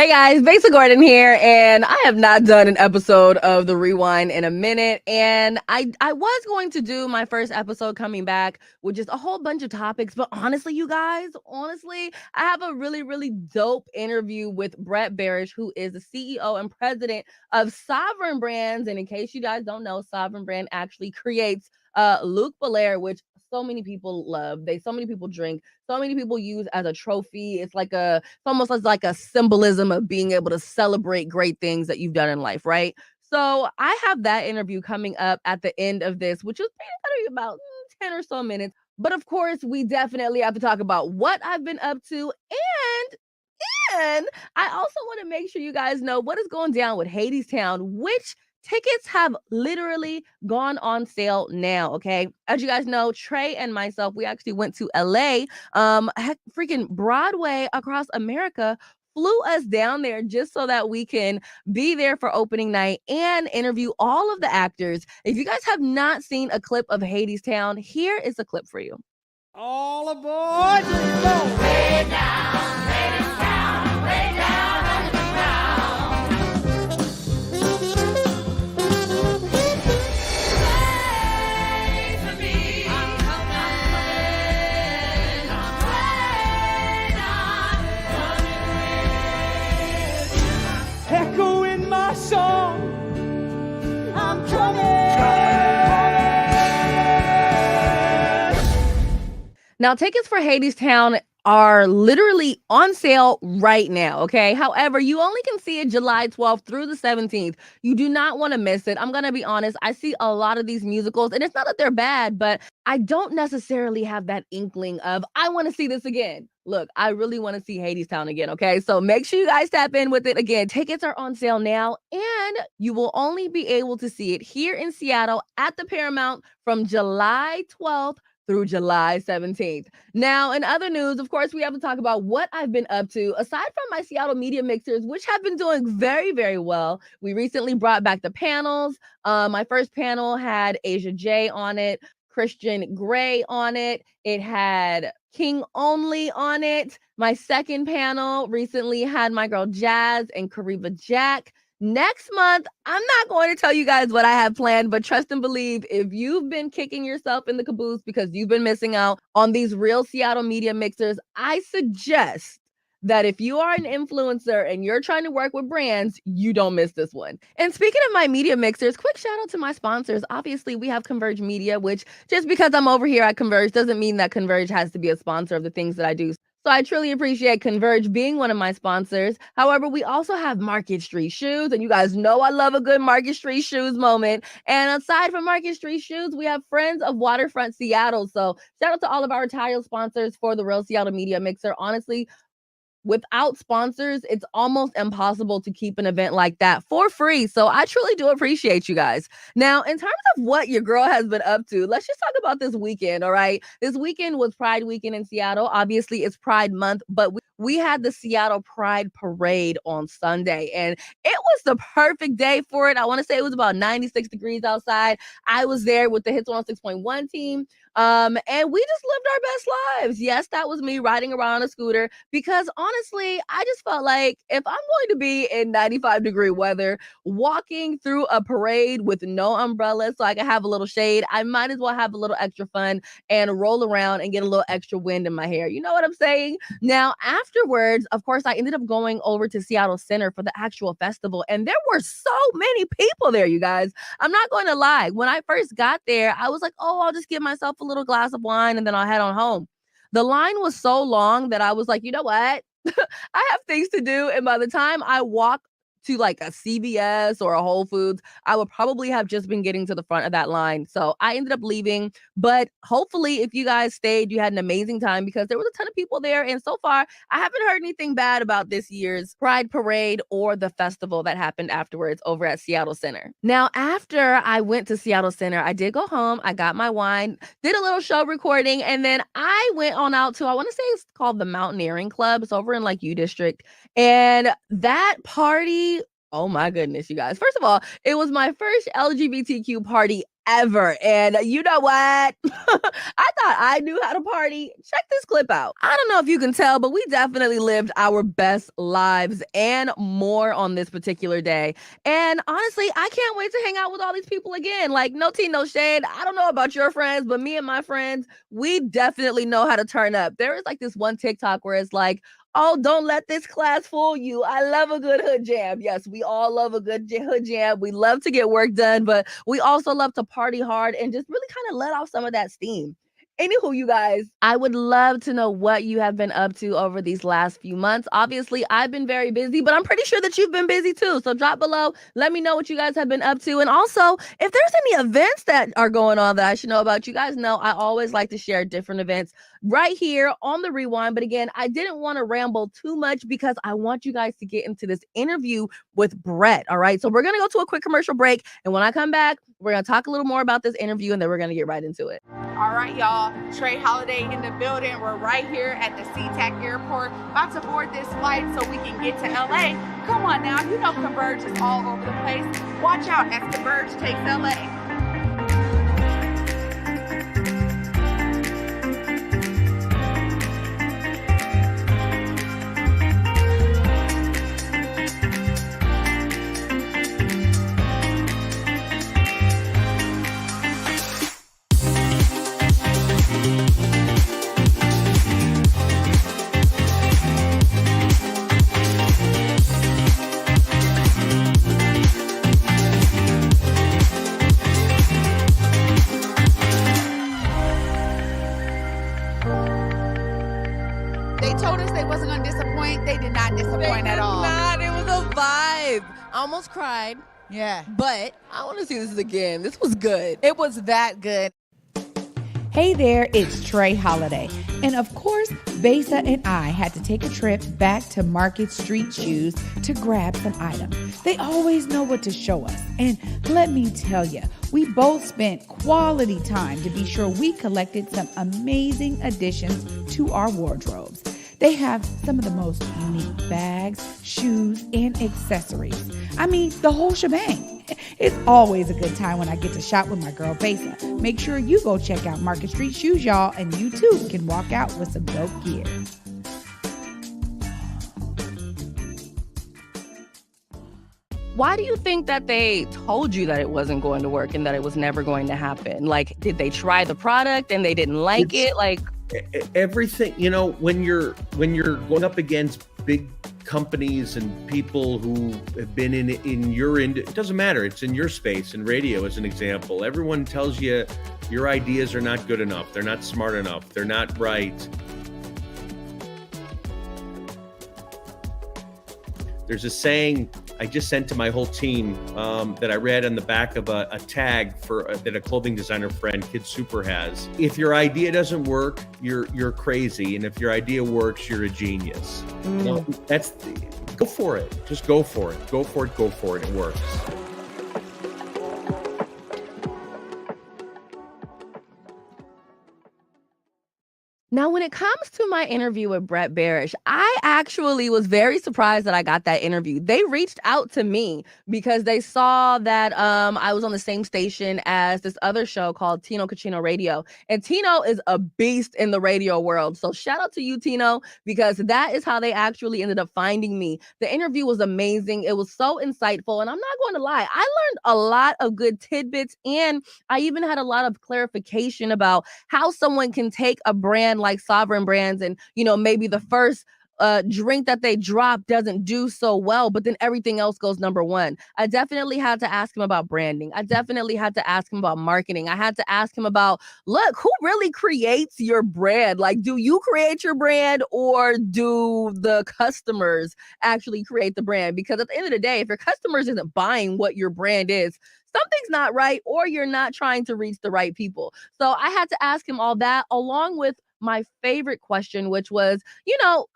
Hey guys, Besa Gordon here, and I have not done an episode of the Rewind in a minute. And I was going to do my first episode coming back with just a whole bunch of topics. But honestly, you guys, I have a really dope interview with Brett Berish, who is the CEO and president of Sovereign Brands. And in case you guys don't know, Sovereign Brand actually creates Luke Bel Air, which so many people love. So many people drink. So many people use as a trophy. It's almost like a symbolism of being able to celebrate great things that you've done in life, right? So I have that interview coming up at the end of this, which is probably about 10 or so minutes. But of course, we definitely have to talk about what I've been up to and I also want to make sure you guys know what is going down with Hadestown, which tickets have literally gone on sale now. Okay. As you guys know, Trey and myself, we actually went to LA. Freaking Broadway across America flew us down there just so that we can be there for opening night and interview all of the actors. If you guys have not seen a clip of Hadestown, here is a clip for you. All aboard! Go! Way down, ladies down, way down underground. Wait for me, I'm coming, echoing my song, I'm coming. Now, tickets for Hadestown are literally on sale right now, okay? However, you only can see it July 12th through the 17th. You do not want to miss it. I'm going to be honest. I see a lot of these musicals, and it's not that they're bad, but I don't necessarily have that inkling of, I want to see this again. Look, I really want to see Hadestown again, okay? So make sure you guys tap in with it. Again, tickets are on sale now, and you will only be able to see it here in Seattle at the Paramount from July 12th through July 17th. Now, in other news, of course, we have to talk about what I've been up to. Aside from my Seattle media mixers, which have been doing very well, we recently brought back the panels. My first panel had Asia J on it, Christian Gray on it. It had King Only on it. My second panel recently had my girl Jazz and Kariba Jack. Next month, I'm not going to tell you guys what I have planned, but trust and believe, if you've been kicking yourself in the caboose because you've been missing out on these real Seattle media mixers, I suggest that if you are an influencer and you're trying to work with brands, you don't miss this one. And speaking of my media mixers, quick shout out to my sponsors. Obviously, we have Converge Media, which just because I'm over here at Converge doesn't mean that Converge has to be a sponsor of the things that I do. So I truly appreciate Converge being one of my sponsors. However, we also have Market Street Shoes, and you guys know I love a good Market Street Shoes moment. And aside from Market Street Shoes, we have Friends of Waterfront Seattle. So shout out to all of our title sponsors for the Real Seattle Media Mixer. Honestly, without sponsors, it's almost impossible to keep an event like that for free. So I truly do appreciate you guys. Now, in terms of what your girl has been up to, let's just talk about this weekend, all right? This weekend was Pride Weekend in Seattle. Obviously, it's Pride Month, but we had the Seattle Pride Parade on Sunday, and it was the perfect day for it. I want to say it was about 96 degrees outside. I was there with the Hits 106.1 team. And we just lived our best lives. Yes, that was me riding around on a scooter because honestly, I just felt like if I'm going to be in 95-degree weather, walking through a parade with no umbrella so I can have a little shade, I might as well have a little extra fun and roll around and get a little extra wind in my hair. You know what I'm saying? Now, afterwards, of course, I ended up going over to Seattle Center for the actual festival, and there were so many people there, you guys. I'm not going to lie. When I first got there, I was like, oh, I'll just give myself a little glass of wine and then I'll head on home. The line was so long that I was like, you know what? I have things to do. And by the time I walk to like a CVS or a Whole Foods, I would probably have just been getting to the front of that line. So I ended up leaving. But hopefully, if you guys stayed, you had an amazing time because there was a ton of people there. And so far, I haven't heard anything bad about this year's Pride Parade or the festival that happened afterwards over at Seattle Center. Now, after I went to Seattle Center, I did go home. I got my wine, did a little show recording, and then I went on out to, I want to say it's called the Mountaineering Club. It's over in like U District. And that party, oh my goodness, you guys. First of all, it was my first LGBTQ party ever. And you know what? I thought I knew how to party. Check this clip out. I don't know if you can tell, but we definitely lived our best lives and more on this particular day. And honestly, I can't wait to hang out with all these people again. Like, no tea, no shade. I don't know about your friends, but me and my friends, we definitely know how to turn up. There is like this one TikTok where it's like, oh, don't let this class fool you. I love a good hood jam. Yes, we all love a good hood jam. We love to get work done, but we also love to party hard and just really kind of let off some of that steam. Anywho, you guys, I would love to know what you have been up to over these last few months. Obviously, I've been very busy, but I'm pretty sure that you've been busy too. So drop below. Let me know what you guys have been up to. And also, if there's any events that are going on that I should know about, you guys know I always like to share different events right here on the Rewind. But again, I didn't want to ramble too much because I want you guys to get into this interview with Brett. All right. So we're going to go to a quick commercial break. And when I come back, we're going to talk a little more about this interview and then we're going to get right into it. All right, y'all. Trey Holiday in the building. We're right here at the SeaTac Airport, about to board this flight so we can get to LA. Come on now, you know Converge is all over the place. Watch out as Converge takes LA. They told us they wasn't going to disappoint. They did not disappoint at all. It was a vibe. I almost cried, Yeah. but I want to see this again. This was good. It was that good. Hey there, it's Trey Holiday. And of course, Besa and I had to take a trip back to Market Street Shoes to grab some items. They always know what to show us. And let me tell you, we both spent quality time to be sure we collected some amazing additions to our wardrobes. They have some of the most unique bags, shoes, and accessories. I mean, the whole shebang. It's always a good time when I get to shop with my girl Besa. Make sure you go check out Market Street Shoes, y'all, and you too can walk out with some dope gear. Why do you think that they told you that it wasn't going to work and that it was never going to happen? Like, did they try the product and they didn't like it? Like, everything, you know, when you're going up against big companies and people who have been in your it doesn't matter, it's in your space. In radio, as an example, everyone tells you your ideas are not good enough, they're not smart enough, they're not right. There's a saying I just sent to my whole team that I read on the back of a tag that a clothing designer friend, Kid Super, has. If your idea doesn't work, you're crazy, and if your idea works, you're a genius. No, go for it. Just go for it. Go for it. Go for it. It works. now, when it comes to my interview with Brett Berish, I actually was very surprised that I got that interview. They reached out to me because they saw that I was on the same station as this other show called Tino Cucino Radio. And Tino is a beast in the radio world. So shout out to you, Tino, because that is how they actually ended up finding me. The interview was amazing. It was so insightful. And I'm not going to lie, I learned a lot of good tidbits. And I even had a lot of clarification about how someone can take a brand like Sovereign Brands and, you know, maybe the first drink that they drop doesn't do so well, but then everything else goes number one. I definitely had to ask him about branding. I definitely had to ask him about marketing. I had to ask him about, look, who really creates your brand? Like, do you create your brand or do the customers actually create the brand? Because at the end of the day, if your customers isn't buying what your brand is, something's not right, or you're not trying to reach the right people. So I had to ask him all that, along with my favorite question, which was, you know,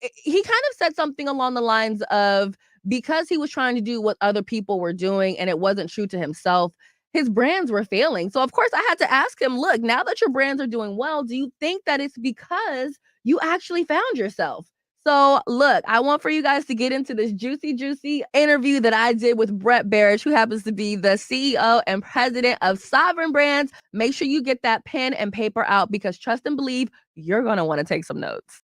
he kind of said something along the lines of, because he was trying to do what other people were doing and it wasn't true to himself, his brands were failing. So of course I had to ask him, look, now that your brands are doing well, do you think that it's because you actually found yourself? So, look, I want for you guys to get into this juicy interview that I did with Brett Berish, who happens to be the CEO and president of Sovereign Brands. Make sure you get that pen and paper out because trust and believe you're going to want to take some notes.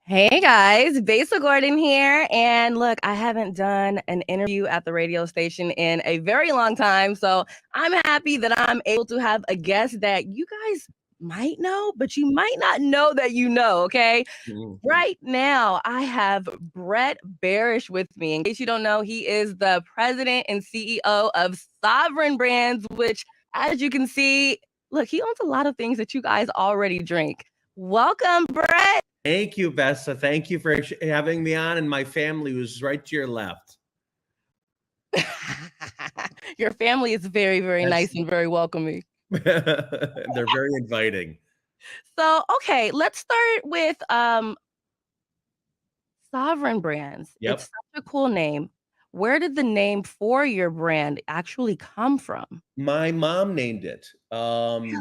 Hey guys, Besa Gordon here. And look, I haven't done an interview at the radio station in a very long time. So I'm happy that I'm able to have a guest that you guys might know, but you might not know that you know, okay? Right now, I have Brett Berish with me. In case you don't know, he is the president and CEO of Sovereign Brands, which, as you can see, look, he owns a lot of things that you guys already drink. Welcome, Brett. Thank you, Besa. Thank you for having me on, and my family who's right to your left. Your family is very, very nice and very welcoming. They're very inviting. So, okay, let's start with Sovereign Brands. Yep. It's such a cool name. Where did the name for your brand actually come from? My mom named it. Really?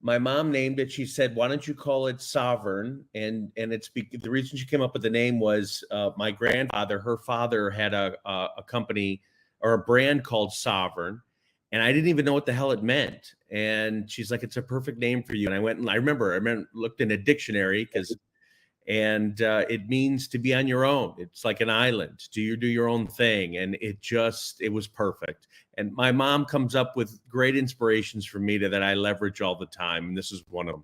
My mom named it. She said, "Why don't you call it Sovereign?" And it's the reason she came up with the name was my grandfather. Her father had a company or a brand called Sovereign, and I didn't even know what the hell it meant. And she's like, "It's a perfect name for you." And I went and I looked in a dictionary and it means to be on your own. It's like an island. Do your own thing, and it was perfect. And my mom comes up with great inspirations for me that I leverage all the time. And this is one of them.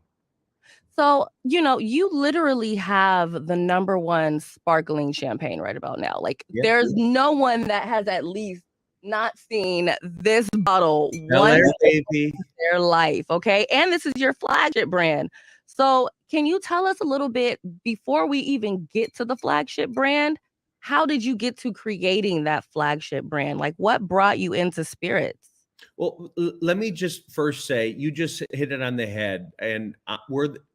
So, you literally have the number 1 sparkling champagne right about now. Like, there's no one that has at least not seen this bottle Bel Air, baby. in their life, okay? And this is your flagship brand. So, can you tell us a little bit before we even get to the flagship brand? How did you get to creating that flagship brand? Like, what brought you into spirits? Well, let me just first say, you just hit it on the head. And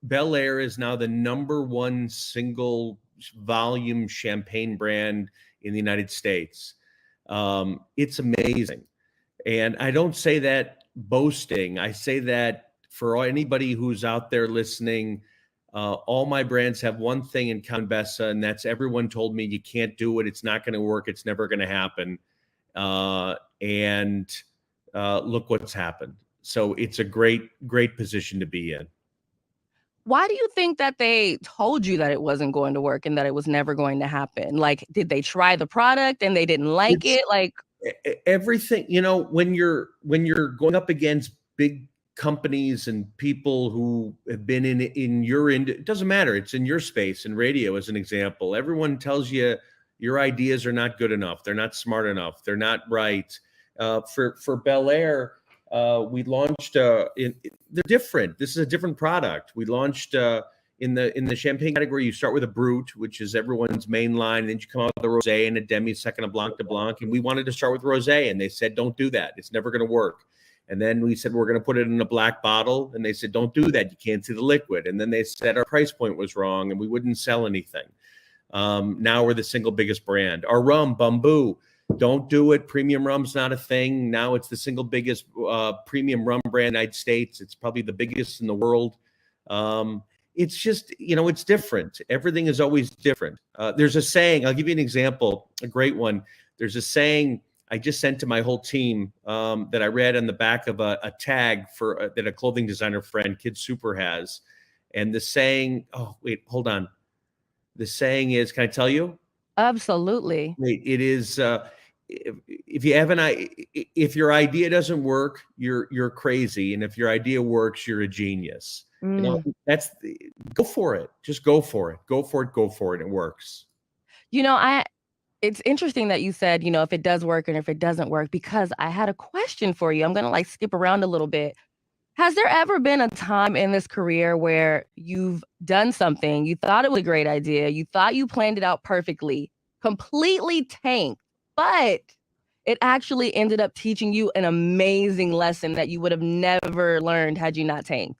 Bel Air is now the #1 single volume champagne brand in the United States. It's amazing. And I don't say that boasting. I say that for anybody who's out there listening. All my brands have one thing in common, Besa, and that's everyone told me you can't do it. It's not going to work. It's never going to happen. And look what's happened. So it's a great position to be in. Why do you think that they told you that it wasn't going to work and that it was never going to happen? Like, did they try the product and they didn't like it? Like everything, when you're going up against big companies and people who have been in your it doesn't matter. It's in your space, in radio, as an example. Everyone tells you your ideas are not good enough. They're not smart enough. They're not right. For Bel Air, we launched. They're different. This is a different product. We launched in the champagne category. You start with a Brut, which is everyone's main line, and then you come out with a rosé and a demi, second a blanc de blanc. And we wanted to start with rosé, and they said, "Don't do that. It's never going to work." And then we said, "We're going to put it in a black bottle." And they said, "Don't do that. You can't see the liquid." And then they said our price point was wrong and we wouldn't sell anything. Now we're the single biggest brand. Our rum, Bamboo, don't do it. Premium rum's not a thing. Now it's the single biggest premium rum brand in the United States. It's probably the biggest in the world. It's just, it's different. Everything is always different. There's a saying, I'll give you an example, a great one. There's a saying I just sent to my whole team that I read on the back of a tag that a clothing designer friend, Kid Super, has. And the saying, oh, wait, hold on. The saying is, can I tell you? Absolutely. Wait, it is, if your idea doesn't work, you're crazy. And if your idea works, you're a genius. Go for it. Just go for it. Go for it. It works. It's interesting that you said, if it does work and if it doesn't work, because I had a question for you. I'm going to skip around a little bit. Has there ever been a time in this career where you've done something, you thought it was a great idea, you thought you planned it out perfectly, completely tanked, but it actually ended up teaching you an amazing lesson that you would have never learned had you not tanked?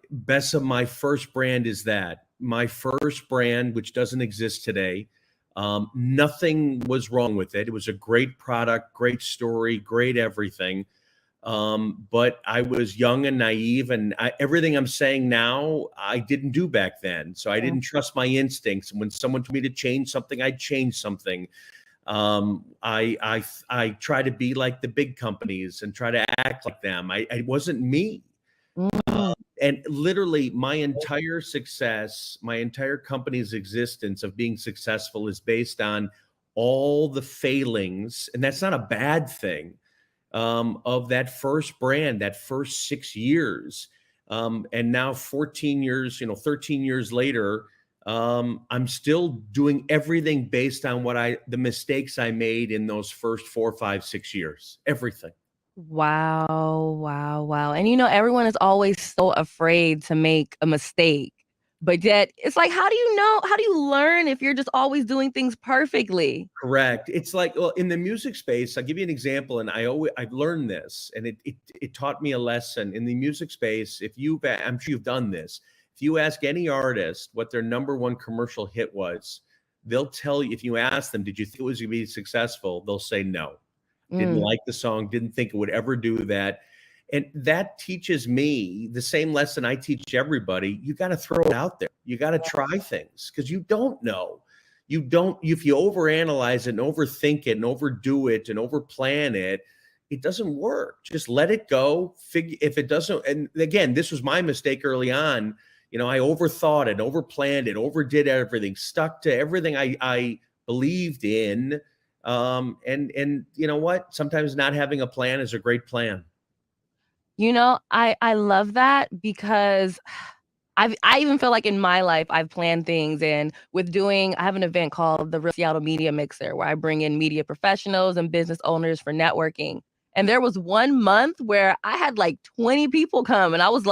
Besa, my first brand is that. My first brand, which doesn't exist today. Nothing was wrong with it. It was a great product, great story, great everything. But I was young and naive, and everything I'm saying now, I didn't do back then. So I didn't trust my instincts. And when someone told me to change something, I'd change something. I try to be like the big companies and try to act like them. I wasn't me. And literally my entire success, my entire company's existence of being successful is based on all the failings, and that's not a bad thing, of that first brand, that first 6 years. And now 14 years, 13 years later, I'm still doing everything based on the mistakes I made in those first 4, 5, 6 years, everything. Wow, wow, wow. And everyone is always so afraid to make a mistake. But yet it's like, how do you know? How do you learn if you're just always doing things perfectly? Correct. It's like, well, in the music space, I'll give you an example, and I've learned this, and it taught me a lesson. In the music space, I'm sure you've done this. If you ask any artist what their #1 commercial hit was, they'll tell you. If you ask them, did you think it was going to be successful? They'll say no. Didn't like the song, didn't think it would ever do that. And that teaches me the same lesson I teach everybody. You got to throw it out there. You got to try things because you don't know. If you overanalyze it and overthink it and overdo it and overplan it, it doesn't work. Just let it go. If it doesn't, and again, this was my mistake early on. I overthought it, overplanned it, overdid everything, stuck to everything I believed in. And you know what? Sometimes not having a plan is a great plan. I love that because I even feel like in my life I've planned things, and I have an event called the Real Seattle Media Mixer where I bring in media professionals and business owners for networking. And there was 1 month where I had like 20 people come, and I was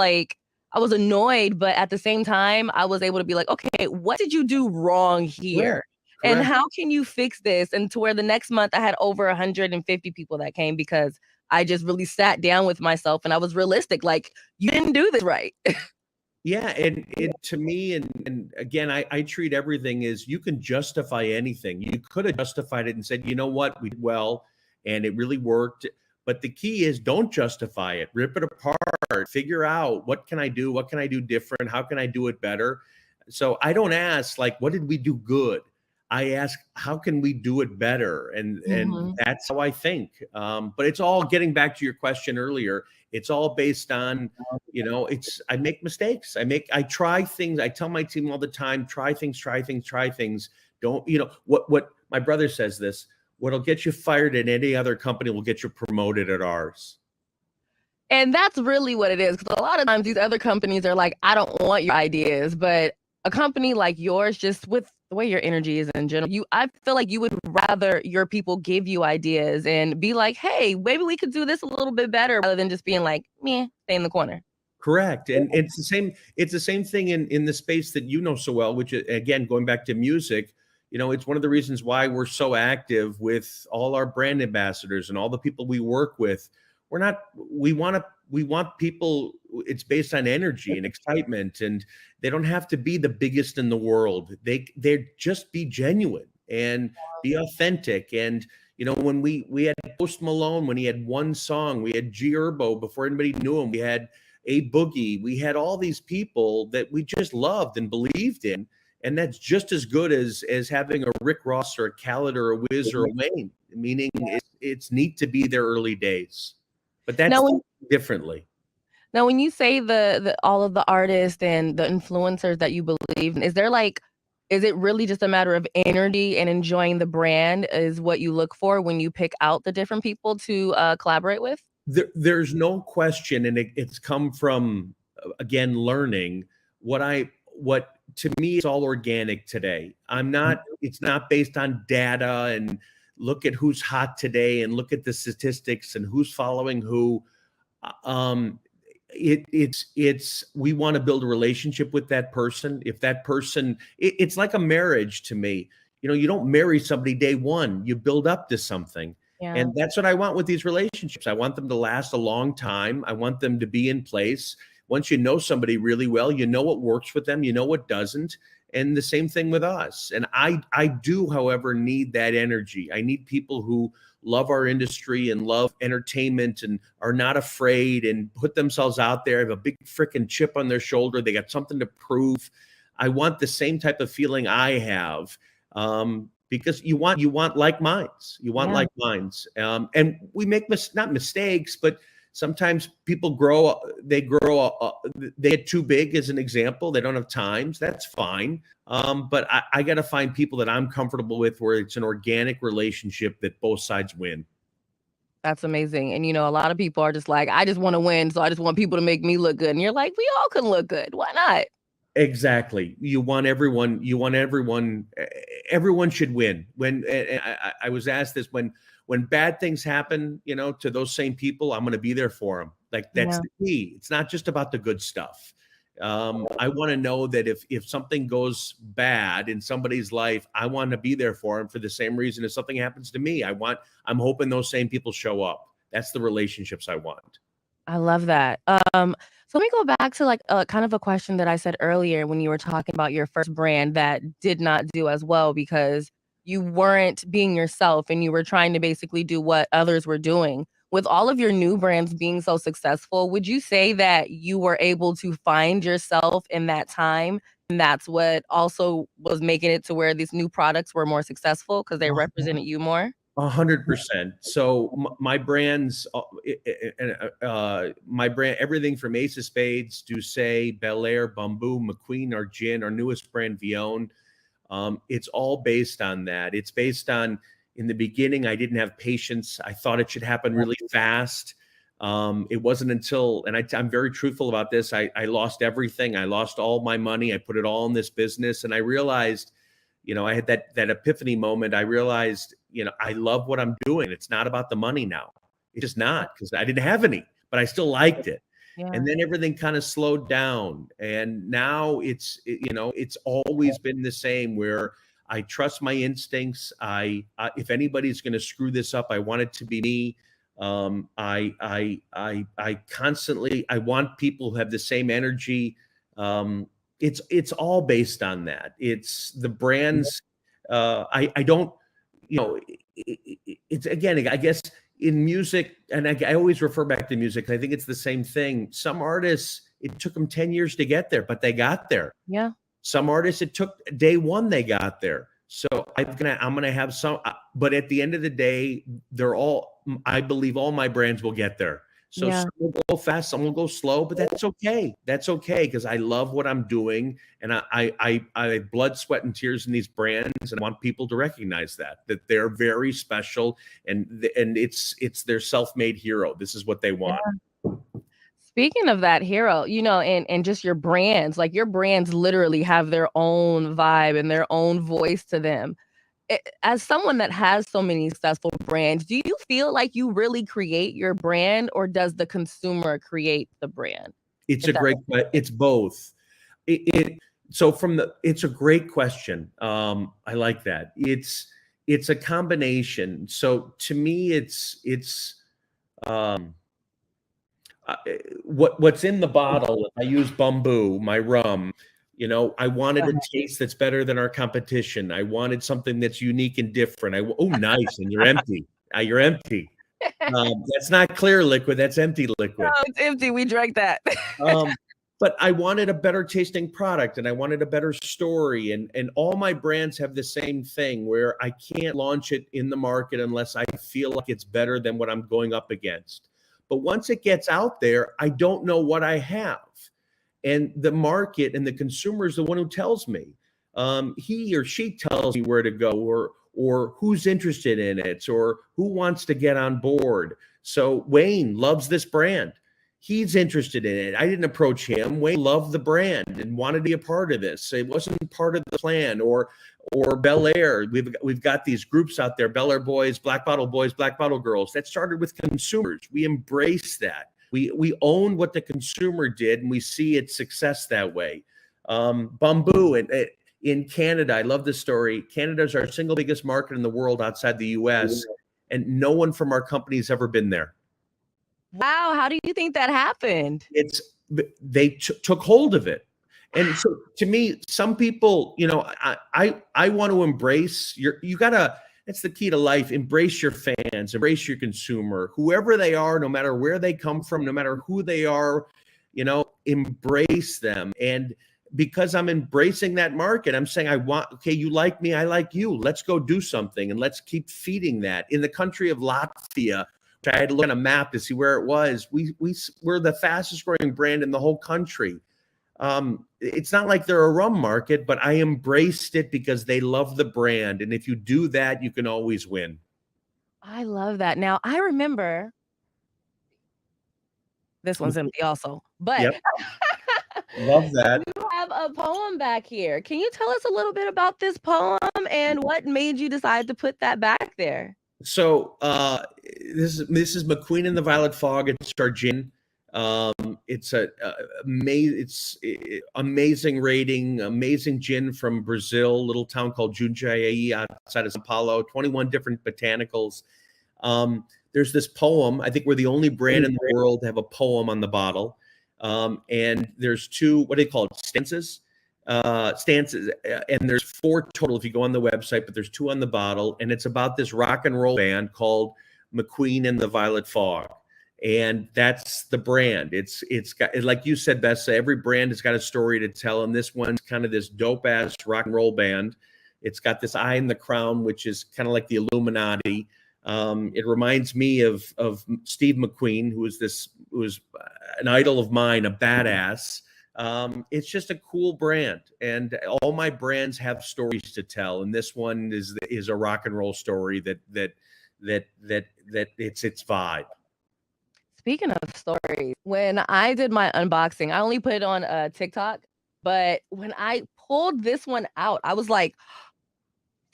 annoyed, but at the same time I was able to be like, okay, what did you do wrong here? And Correct. how can you fix this? And to where the next month I had over 150 people that came because I just really sat down with myself and I was realistic. Like, you didn't do this right. Yeah, and to me, and again, I treat everything as you can justify anything. You could have justified it and said, you know what, we did well, and it really worked. But the key is don't justify it. Rip it apart. Figure out what can I do? What can I do different? How can I do it better? So I don't ask like, what did we do good? I ask, how can we do it better? And that's how I think. But it's all getting back to your question earlier. It's all based on, I make mistakes. I try things. I tell my team all the time, try things. Don't, what my brother says this, what'll get you fired at any other company will get you promoted at ours. And that's really what it is. Because a lot of times these other companies are like, I don't want your ideas. But a company like yours, just with the way your energy is in general, I feel like you would rather your people give you ideas and be like, hey, maybe we could do this a little bit better, rather than just being like, meh, stay in the corner. Correct. And it's the same thing in the space that you know so well, which again, going back to music, it's one of the reasons why we're so active with all our brand ambassadors and all the people we work with. We want people, it's based on energy and excitement, and they don't have to be the biggest in the world. They're just be genuine and be authentic. And, when we had Post Malone, when he had one song, we had G Herbo before anybody knew him. We had A Boogie. We had all these people that we just loved and believed in. And that's just as good as having a Rick Ross or a Khaled or a Wiz or a Wayne, meaning it's neat to be their early days. But that's differently. Now, when you say the all of the artists and the influencers that you believe in, is it really just a matter of energy and enjoying the brand is what you look for when you pick out the different people to collaborate with? There's no question, and it's come from, again, learning what to me is all organic today. It's not based on data and look at who's hot today and look at the statistics and who's following who. We want to build a relationship with that person. If that person, it's like a marriage to me. you don't marry somebody day one. You build up to something. Yeah. And that's what I want with these relationships. I want them to last a long time. I want them to be in place. Once you know somebody really well, you know what works with them, you know what doesn't. And the same thing with us. And I do, however, need that energy. I need people who love our industry and love entertainment and are not afraid and put themselves out there, have a big freaking chip on their shoulder. They got something to prove. I want the same type of feeling I have. Because you want like minds, like minds. And we make not mistakes, but sometimes people they get too big, as an example. They don't have times. That's fine. But I got to find people that I'm comfortable with, where it's an organic relationship that both sides win. That's amazing. And, a lot of people are just like, I just want to win. So I just want people to make me look good. And you're like, we all can look good. Why not? Exactly. Everyone should win. When I was asked this, when bad things happen, to those same people, I'm going to be there for them. Like, that's the key. It's not just about the good stuff. I want to know that if something goes bad in somebody's life, I want to be there for them for the same reason. If something happens to me, I'm hoping those same people show up. That's the relationships I want. I love that. So let me go back to like kind of a question that I said earlier when you were talking about your first brand that did not do as well because you weren't being yourself and you were trying to basically do what others were doing. With all of your new brands being so successful, would you say that you were able to find yourself in that time? And that's what also was making it to where these new products were more successful because they represented you more? 100%. So my brands, my brand, everything from Ace of Spades, Douce, Bel Air, Bamboo, McQueen, our gin, our newest brand, Vion. It's all based on that. It's based on, in the beginning, I didn't have patience. I thought it should happen really fast. It wasn't until, and I'm very truthful about this, I lost everything. I lost all my money. I put it all in this business. And I realized, I had that epiphany moment. I realized, I love what I'm doing. It's not about the money now. It's just not, because I didn't have any, but I still liked it. Yeah. And then everything kind of slowed down. And now it's always been the same, where I trust my instincts. If anybody's going to screw this up, I want it to be me. I constantly, I want people who have the same energy. It's all based on that. It's the brands. I don't, it's, again, I guess in music, and I always refer back to music, I think it's the same thing. Some artists, it took them 10 years to get there, but they got there. Yeah. Some artists, it took day one, they got there. So I'm gonna have some, but at the end of the day, I believe all my brands will get there. So some will go fast, some will go slow, but that's okay. That's okay, because I love what I'm doing, and I have blood, sweat, and tears in these brands, and I want people to recognize that they're very special, and it's their self-made hero. This is what they want. Yeah. Speaking of that hero, and just your brands, like your brands literally have their own vibe and their own voice to them. As someone that has so many successful brands, do you feel like you really create your brand, or does the consumer create the brand? It's it's both. It's a great question. I like that. It's a combination. So to me, it's what's in the bottle. I use Bamboo, my rum. I wanted a taste that's better than our competition. I wanted something that's unique and different. Nice. And you're empty. You're empty. That's not clear liquid. That's empty liquid. Oh, it's empty. We drank that. But I wanted a better tasting product, and I wanted a better story. And all my brands have the same thing, where I can't launch it in the market unless I feel like it's better than what I'm going up against. But once it gets out there, I don't know what I have. And the market and the consumer is the one who tells me. He or she tells me where to go, or who's interested in it, or who wants to get on board. So Wayne loves this brand. He's interested in it. I didn't approach him. Wayne loved the brand and wanted to be a part of this. It wasn't part of the plan. Or Bel Air. We've got these groups out there, Bel Air Boys, Black Bottle Boys, Black Bottle Girls. That started with consumers. We embrace that. We own what the consumer did, and we see its success that way. Bamboo, and in Canada. I love this story. Canada is our single biggest market in the world outside the US, and no one from our company has ever been there. Wow, how do you think that happened? They took hold of it. And so to me, some people, I want to embrace that's the key to life. Embrace your fans, embrace your consumer, whoever they are, no matter where they come from, no matter who they are, embrace them. And because I'm embracing that market, I'm saying, okay, you like me, I like you. Let's go do something and let's keep feeding that. In the country of Latvia, which I had to look on a map to see where it was, we're the fastest growing brand in the whole country. It's not like they're a rum market, but I embraced it because they love the brand. And if you do that, you can always win. I love that. Now, I remember this one's empty also, but Yep. Love that. you have a poem back here. Can you tell us a little bit about this poem and what made you decide to put that back there? So this is McQueen and the Violet Fog. It's our gin. It's amazing rating, amazing gin from Brazil, little town called Jundiaí outside of São Paulo, 21 different botanicals. There's this poem. I think we're the only brand in the world to have a poem on the bottle. And there's two, what do they call it? Stanzas, and there's 4 total if you go on the website, but there's 2 on the bottle. And it's about this rock and roll band called McQueen and the Violet Fog. And that's the brand. It's got, like you said, Besa, every brand has got a story to tell. And this one's kind of this dope ass rock and roll band. It's got this eye in the crown, which is kind of like the Illuminati. It reminds me of Steve McQueen, who was an idol of mine, a badass. It's just a cool brand, and all my brands have stories to tell. And this one is a rock and roll story that it's its vibe. Speaking of stories, when I did my unboxing, I only put it on TikTok, but when I pulled this one out, I was like,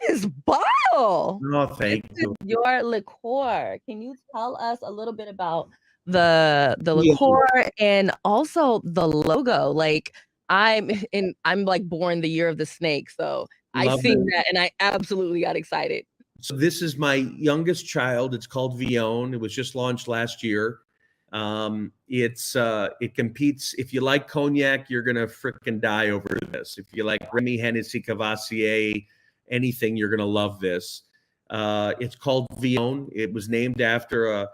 this bottle. Oh, thank you. Your liqueur. Can you tell us a little bit about the liqueur and also the logo? Like I'm like born the year of the snake, so I seen that and I absolutely got excited. So this is my youngest child. It's called Vion. It was just launched last year. It competes. If you like cognac, you're gonna freaking die over this. If you like Remy, Hennessy, Cavassier, anything, you're gonna love this. It's called Vion. It was named after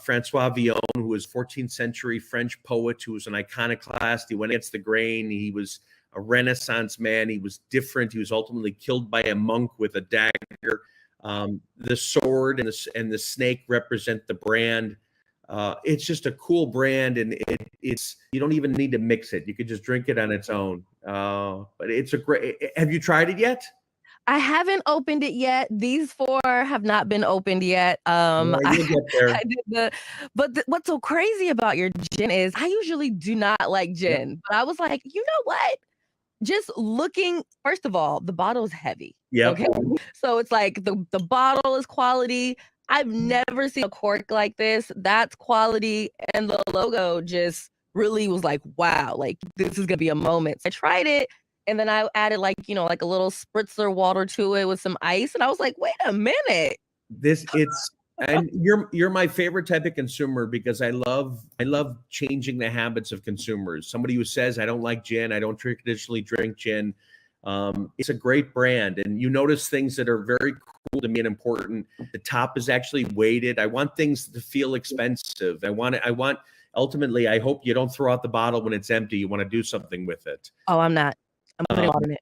Francois Vion, who was 14th century French poet who was an iconoclast. He went against the grain. He was a Renaissance man. He was different. He was ultimately killed by a monk with a dagger. The sword and the snake represent the brand. It's just a cool brand, and it's you don't even need to mix it. You could just drink it on its own. But it's a great. Have you tried it yet? I haven't opened it yet. These 4 have not been opened yet. Well, you'll get there. But what's so crazy about your gin is I usually do not like gin, Yep. but I was like, you know what? Just looking, first of all, the bottle is heavy. Yeah. Okay. So it's like the bottle is quality. I've never seen a cork like this. That's quality. And the logo just really was like, wow, like this is gonna be a moment. So I tried it. And then I added like a little spritzer water to it with some ice. And I was like, wait a minute. And you're my favorite type of consumer because I love changing the habits of consumers. Somebody who says, I don't like gin, I don't traditionally drink gin. It's a great brand. And you notice things that are very cool to me and important. The top is actually weighted. I want things to feel expensive. Ultimately, I hope you don't throw out the bottle when it's empty. You want to do something with it. Oh, I'm not. I'm putting it on it.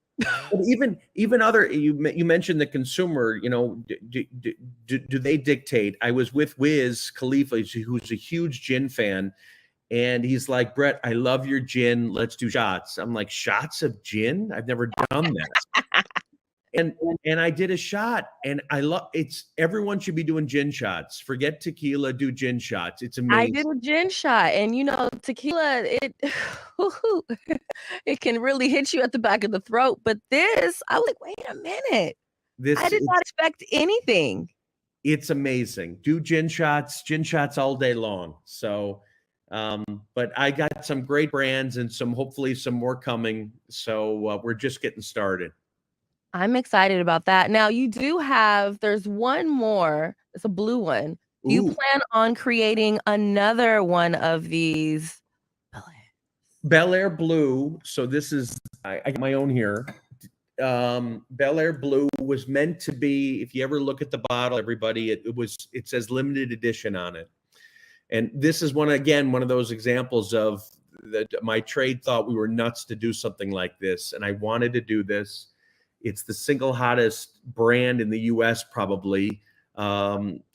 But even other, you mentioned the consumer, do they dictate? I was with Wiz Khalifa, who's a huge gin fan, and he's like, Brett, I love your gin. Let's do shots. I'm like, shots of gin? I've never done that. And I did a shot, and I love it's. Everyone should be doing gin shots. Forget tequila, do gin shots. It's amazing. I did a gin shot, and tequila, it can really hit you at the back of the throat. But this, I was like, wait a minute. I did not expect anything. It's amazing. Do gin shots all day long. So But I got some great brands and hopefully some more coming. So we're just getting started. I'm excited about that. Now there's one more. It's a blue one. Do you Ooh. plan on creating another one of these? Bel Air Blue. So this is, I got my own here. Bel Air Blue was meant to be, if you ever look at the bottle, everybody, it says limited edition on it. And this is one of those examples of that my trade thought we were nuts to do something like this. And I wanted to do this. It's the single hottest brand in the US, probably.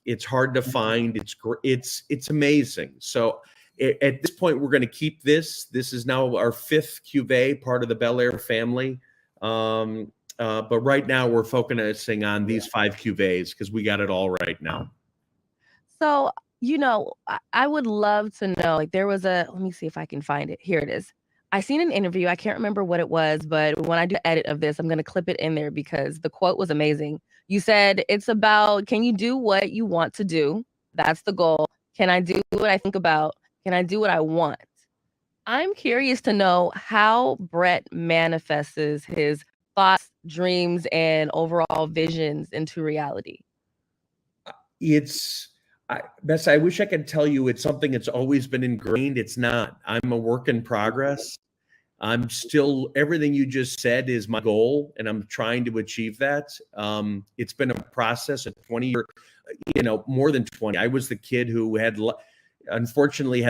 It's hard to find. It's amazing. So at this point, we're going to keep this. This is now our 5th cuvee, part of the Bel Air family. But right now we're focusing on these 5 cuvées because we got it all right now. So, I would love to know, like let me see if I can find it. Here it is. I seen an interview. I can't remember what it was, but when I do edit of this, I'm going to clip it in there because the quote was amazing. You said it's about, can you do what you want to do? That's the goal. Can I do what I think about? Can I do what I want? I'm curious to know how Brett manifests his thoughts, dreams, and overall visions into reality. Bess, I wish I could tell you it's something that's always been ingrained. It's not. I'm a work in progress. I'm still, everything you just said is my goal, and I'm trying to achieve that. It's been a process, a 20-year, more than 20. I was the kid who unfortunately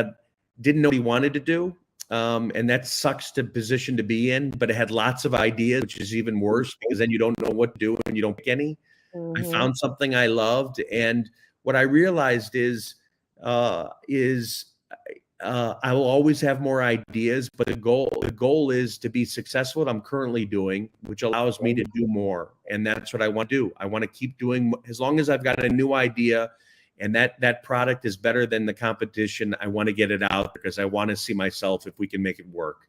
didn't know what he wanted to do. And that sucks to position to be in, but it had lots of ideas, which is even worse because then you don't know what to do and you don't pick any. I found something I loved. And what I realized is I will always have more ideas, but the goal is to be successful what I'm currently doing, which allows me to do more. And that's what I want to do. I want to keep doing, as long as I've got a new idea and that product is better than the competition, I want to get it out because I want to see myself if we can make it work.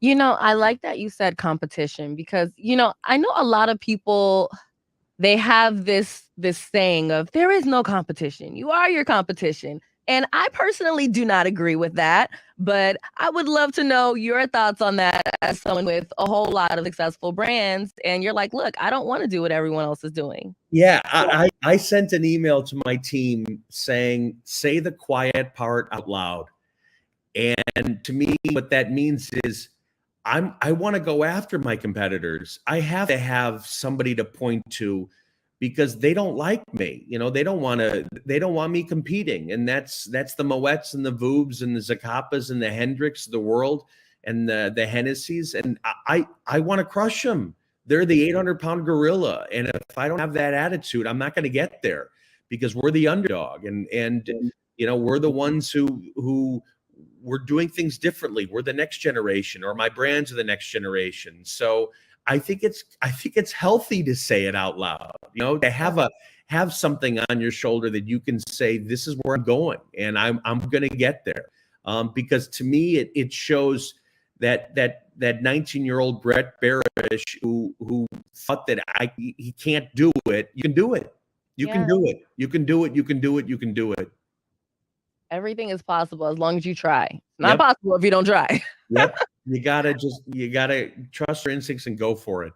I like that you said competition because, I know a lot of people, they have this saying of there is no competition. You are your competition. And I personally do not agree with that, but I would love to know your thoughts on that as someone with a whole lot of successful brands. And you're like, look, I don't want to do what everyone else is doing. Yeah, I sent an email to my team saying, say the quiet part out loud. And to me, what that means is I want to go after my competitors. I have to have somebody to point to because they don't like me. They don't want me competing. And that's the Moets and the Voobs and the Zaccapas and the Hendricks of the world and the Hennessy's. And I want to crush them. They're the 800-pound gorilla. And if I don't have that attitude, I'm not going to get there because we're the underdog. And we're the ones who we're doing things differently. We're the next generation, or my brands are the next generation. So I think it's healthy to say it out loud, to have something on your shoulder that you can say, this is where I'm going and I'm going to get there. Because to me, it shows that 19-year-old Brett Berish who thought that he can't do it. You can do it. You can do it. You can do it. You can do it. You can do it. Everything is possible as long as you try. Not possible if you don't try. Yep. You gotta trust your instincts and go for it.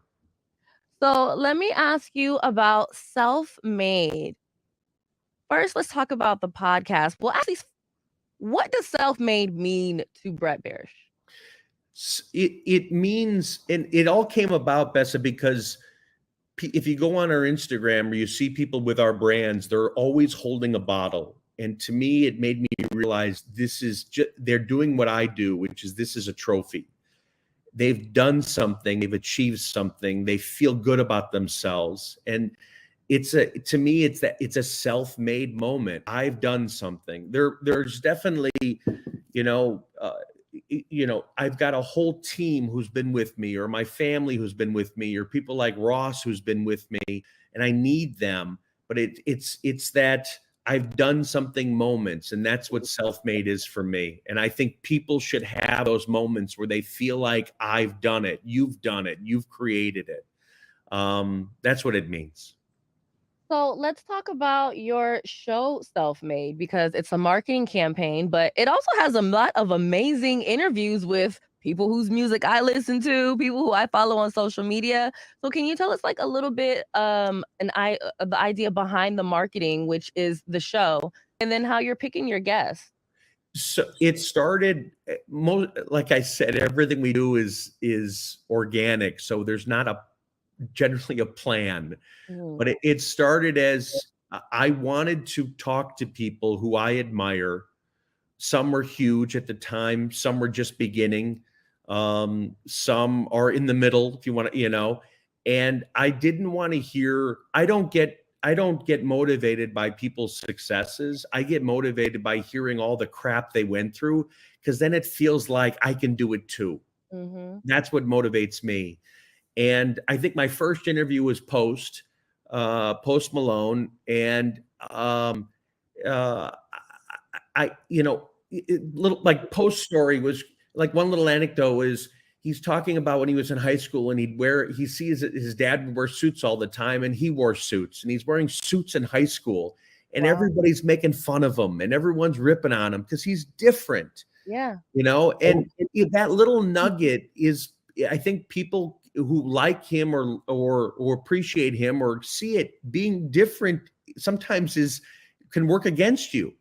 So let me ask you about self-made. First, let's talk about the podcast. Well, actually, what does self-made mean to Brett Berish? It means, and it all came about, Besa, because if you go on our Instagram or you see people with our brands, they're always holding a bottle. And to me, it made me realize they're doing what I do, which is this is a trophy. They've done something, they've achieved something, they feel good about themselves. And to me, it's a self-made moment. I've done something. There's definitely, I've got a whole team who's been with me, or my family who's been with me, or people like Ross who's been with me, and I need them. But it's that I've done something moments, and that's what self-made is for me. And I think people should have those moments where they feel like I've done it, you've created it. That's what it means. So let's talk about your show Self-Made because it's a marketing campaign, but it also has a lot of amazing interviews with people whose music I listen to, people who I follow on social media. So can you tell us like a little bit the idea behind the marketing, which is the show, and then how you're picking your guests? So it started like I said, everything we do is organic. So there's not a generally a plan, Mm, but it started as I wanted to talk to people who I admire. Some were huge at the time, some were just beginning, some are in the middle, if you want to, and I didn't want to hear, I don't get motivated by people's successes. I get motivated by hearing all the crap they went through, because then it feels like I can do it too. mhm. That's what motivates me. And I think my first interview was Post Malone, and uh, little like Post story was like one little anecdote is he's talking about when he was in high school and he sees that his dad would wear suits all the time and he wore suits and he's wearing suits in high school and Wow. everybody's making fun of him and everyone's ripping on him because he's different, Yeah. and that little nugget is, I think people who like him or appreciate him or see it being different sometimes is can work against you,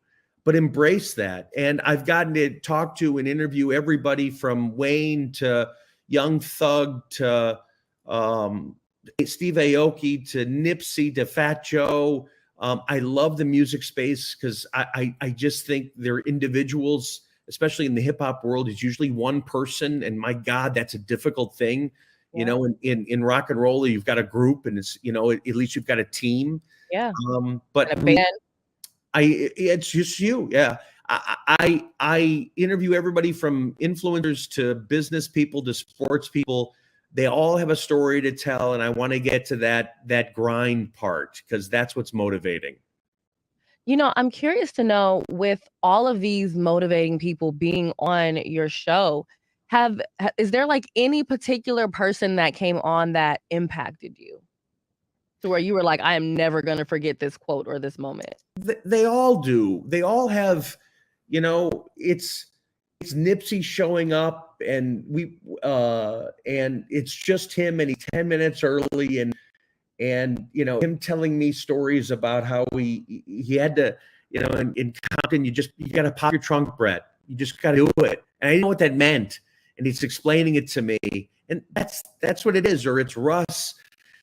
but embrace that. And I've gotten to talk to and interview everybody from Wayne to Young Thug to Steve Aoki to Nipsey to Fat Joe. I love the music space because I just think they're individuals, especially in the hip hop world. It's usually one person, and my God, that's a difficult thing. Yeah. In rock and roll, you've got a group, and it's at least you've got a team. Yeah. But And a band. it's just you, yeah. I interview everybody from influencers to business people to sports people. They all have a story to tell, and I want to get to that grind part because that's what's motivating. I'm curious to know with all of these motivating people being on your show, is there like any particular person that came on that impacted you to where you were like, I am never going to forget this quote or this moment? They all do. They all have, it's Nipsey showing up and it's just him and he's 10 minutes early and him telling me stories about how he had to, in Compton, you got to pop your trunk, Brett. You just got to do it. And I didn't know what that meant. And he's explaining it to me. And that's what it is. Or it's Russ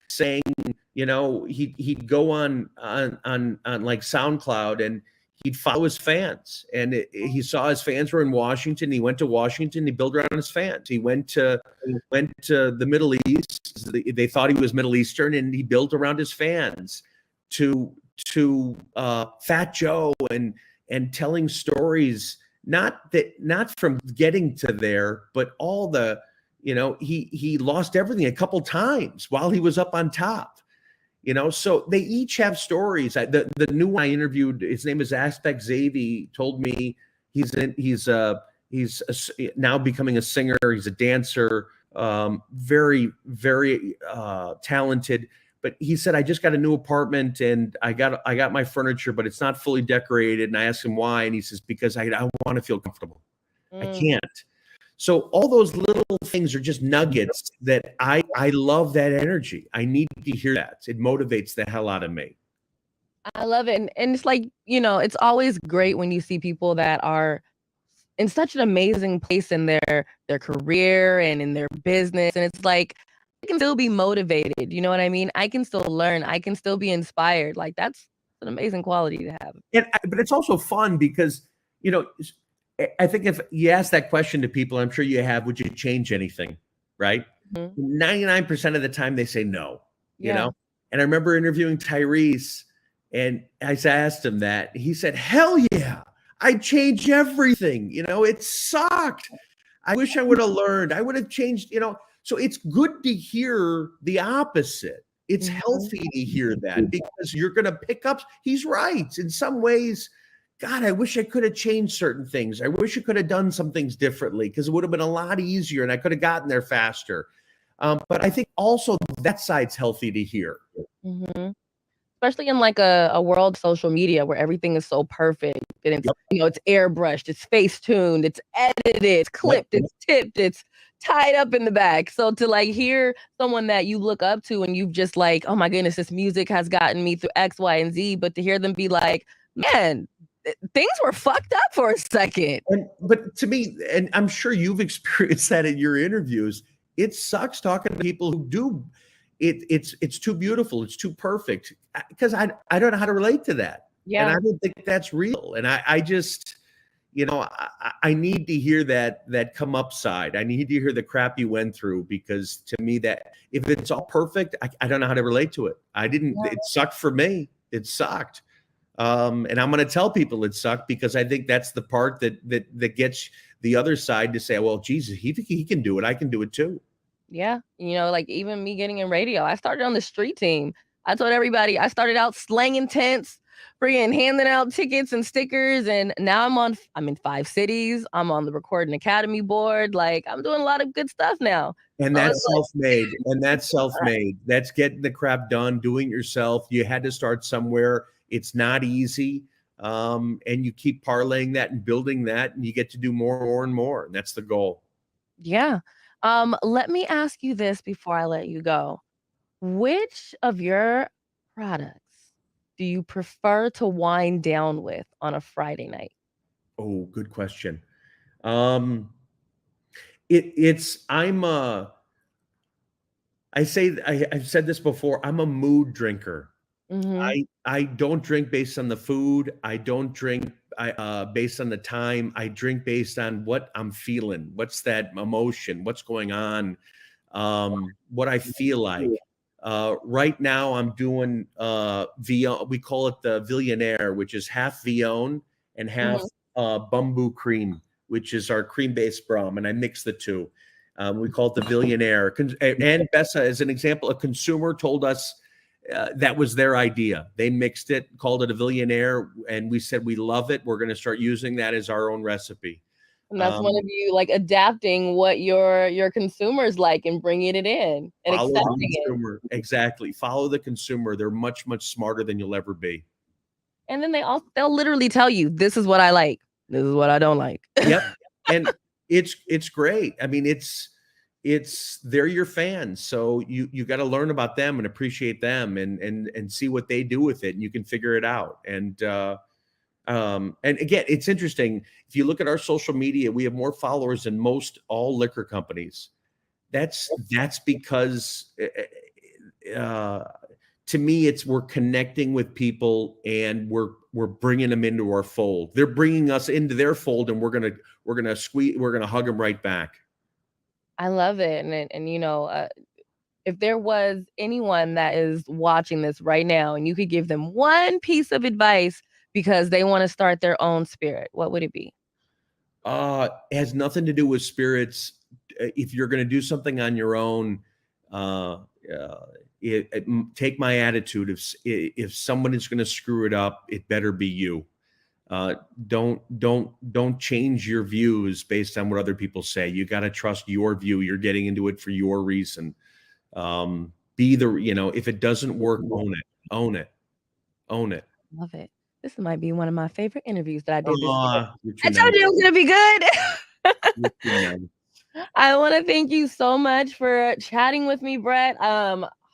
saying, he'd go on like SoundCloud and he'd follow his fans. And he saw his fans were in Washington. He went to Washington. He built around his fans. He went to the Middle East. They thought he was Middle Eastern, and he built around his fans. To Fat Joe and telling stories, not from getting to there, but all the, he lost everything a couple times while he was up on top. So they each have stories. The new one I interviewed, his name is Aspect Xavier, told me he's now becoming a singer. He's a dancer, very, very talented. But he said, I just got a new apartment and I got my furniture, but it's not fully decorated. And I asked him why, and he says, because I want to feel comfortable. I can't. So all those little things are just nuggets that I love that energy. I need to hear that. It motivates the hell out of me. I love it. And it's like, it's always great when you see people that are in such an amazing place in their career and in their business. And it's like, I can still be motivated. You know what I mean? I can still learn. I can still be inspired. Like that's an amazing quality to have. But it's also fun because, I think if you ask that question to people, I'm sure you have, would you change anything? Right? Mm-hmm. 99% of the time they say no, Yeah. And I remember interviewing Tyrese and I asked him that. He said, hell yeah, I'd change everything. It sucked. I wish I would have learned. I would have changed, So it's good to hear the opposite. It's healthy to hear that because you're going to pick up. He's right. In some ways, God, I wish I could have changed certain things. I wish I could have done some things differently because it would have been a lot easier and I could have gotten there faster. But I think also that side's healthy to hear. Mm-hmm. especially in like a world of social media where everything is so perfect and it's, Yep. it's airbrushed, it's face tuned, it's edited, it's clipped, Yep. it's tipped, it's tied up in the back. So to like hear someone that you look up to and you've just like, oh my goodness, this music has gotten me through X, Y, and Z, but to hear them be like, man, things were fucked up for a second. But to me, and I'm sure you've experienced that in your interviews, it sucks talking to people who do it's too beautiful, it's too perfect, because I don't know how to relate to that. And I don't think that's real. And I just, I need to hear that come up side. I need to hear the crap you went through, because to me, that if it's all perfect, I don't know how to relate to it. It sucked for me. It sucked. And I'm going to tell people it sucked, because I think that's the part that gets the other side to say, well, Jesus, he can do it. I can do it too. Yeah. Like even me getting in radio, I started on the street team. I told everybody I started out slanging tents, freaking handing out tickets and stickers. And now I'm in 5 cities. I'm on the Recording Academy board. Like I'm doing a lot of good stuff now. And that's self-made. And that's self-made. That's getting the crap done, doing it yourself. You had to start somewhere. It's not easy. And you keep parlaying that and building that, and you get to do more and more. And that's the goal. Yeah. Let me ask you this before I let you go. Which of your products do you prefer to wind down with on a Friday night? Oh, good question. I've said this before, I'm a mood drinker. Mhm. I don't drink based on the food. I don't drink based on the time. I drink based on what I'm feeling. What's that emotion? What's going on? What I feel like. Right now I'm doing Vion. We call it the Billionaire, which is half Vion and half bamboo cream, which is our cream-based rum, and I mix the two. We call it the Billionaire. And Besa, as an example, a consumer told us that was their idea. They mixed it, called it a Billionaire, and we said we love it. We're going to start using that as our own recipe. And that's one of you like adapting what your consumers like and bringing it in and Follow accepting the it. consumer. Exactly. Follow the consumer. They're much, much smarter than you'll ever be. And then they'll literally tell you, this is what I like. This is what I don't like. Yep. And it's great. I mean, they're your fans. So you got to learn about them and appreciate them and see what they do with it, and you can figure it out. And again, it's interesting. If you look at our social media, we have more followers than most all liquor companies. That's because to me, we're connecting with people, and we're bringing them into our fold. They're bringing us into their fold, and we're gonna hug them right back. I love it. And if there was anyone that is watching this right now and you could give them one piece of advice because they want to start their own spirit, what would it be? It has nothing to do with spirits. If you're going to do something on your own, take my attitude. If someone is going to screw it up, it better be you. Don't change your views based on what other people say. You got to trust your view. You're getting into it for your reason. If it doesn't work, own it. Love it. This might be one of my favorite interviews that I did this year. I Nice. told you it was going to be good. I want to thank you so much for chatting with me, Brett.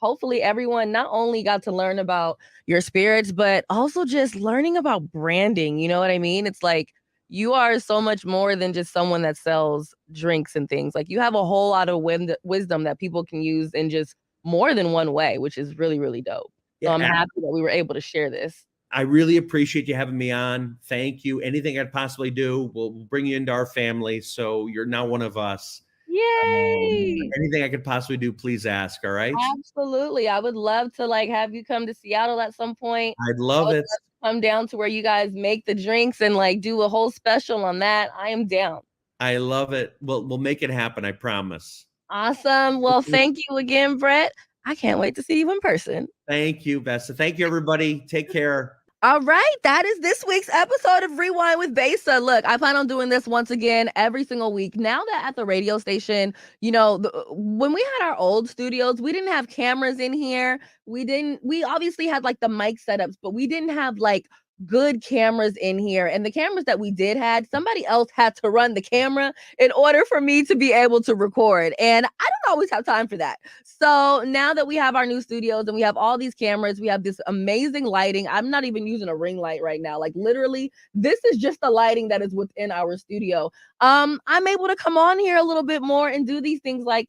Hopefully everyone not only got to learn about your spirits, but also just learning about branding. You know what I mean? It's like you are so much more than just someone that sells drinks and things. Like you have a whole lot of wisdom that people can use in just more than one way, which is really, really dope. So I'm happy that we were able to share this. I really appreciate you having me on. Thank you. Anything I'd possibly do, we'll bring you into our family. So you're now one of us. Yay! Anything I could possibly do, please ask. All right. Absolutely. I would love to have you come to Seattle at some point. I'd love it. Come down to where you guys make the drinks and do a whole special on that. I am down. I love it. We'll make it happen. I promise. Awesome. Well, thank you again, Brett. I can't wait to see you in person. Thank you, Besa. Thank you, everybody. Take care. All right, that is this week's episode of Rewind with Besa. Look, I plan on doing this once again every single week. Now that at the radio station, when we had our old studios, we didn't have cameras in here. We obviously had like the mic setups, but we didn't have like good cameras in here. And the cameras that we did had, somebody else had to run the camera in order for me to be able to record. And I don't always have time for that. So now that we have our new studios and we have all these cameras, we have this amazing lighting. I'm not even using a ring light right now. Like literally, this is just the lighting that is within our studio. I'm able to come on here a little bit more and do these things like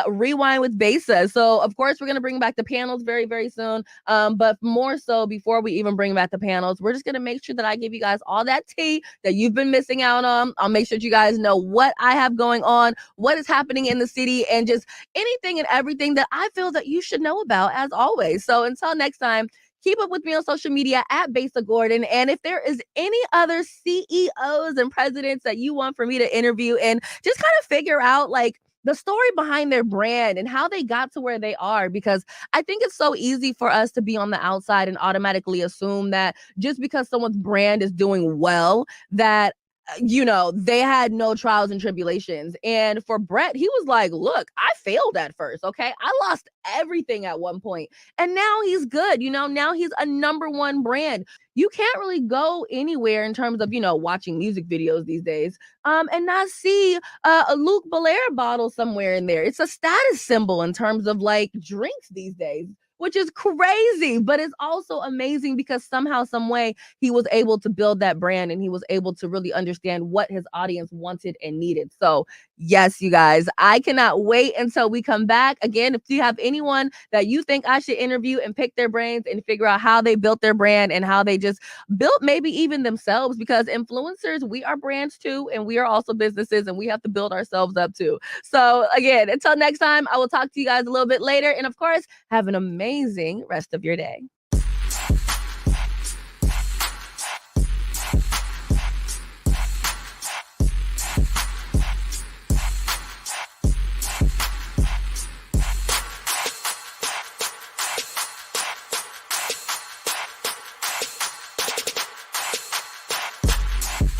Rewind with Besa. So of course we're gonna bring back the panels very, very soon. But more so, before we even bring back the panels, we're just gonna make sure that I give you guys all that tea that you've been missing out on. I'll make sure that you guys know what I have going on, what is happening in the city, and just anything and everything that I feel that you should know about, as always. So until next time, keep up with me on social media at Besa Gordon. And if there is any other CEOs and presidents that you want for me to interview and just kind of figure out like the story behind their brand and how they got to where they are, because I think it's so easy for us to be on the outside and automatically assume that just because someone's brand is doing well, that they had no trials and tribulations. And for Brett, he was like, look, I failed at first. Okay. I lost everything at one point. And now he's good. Now he's a number one brand. You can't really go anywhere in terms of, watching music videos these days and not see a Luke Bel Air bottle somewhere in there. It's a status symbol in terms of like drinks these days, which is crazy, but it's also amazing because somehow, some way, he was able to build that brand and he was able to really understand what his audience wanted and needed. So yes, you guys, I cannot wait until we come back. Again, if you have anyone that you think I should interview and pick their brains and figure out how they built their brand and how they just built maybe even themselves, because influencers, we are brands too, and we are also businesses, and we have to build ourselves up too. So again, until next time, I will talk to you guys a little bit later. And of course, have an amazing rest of your day.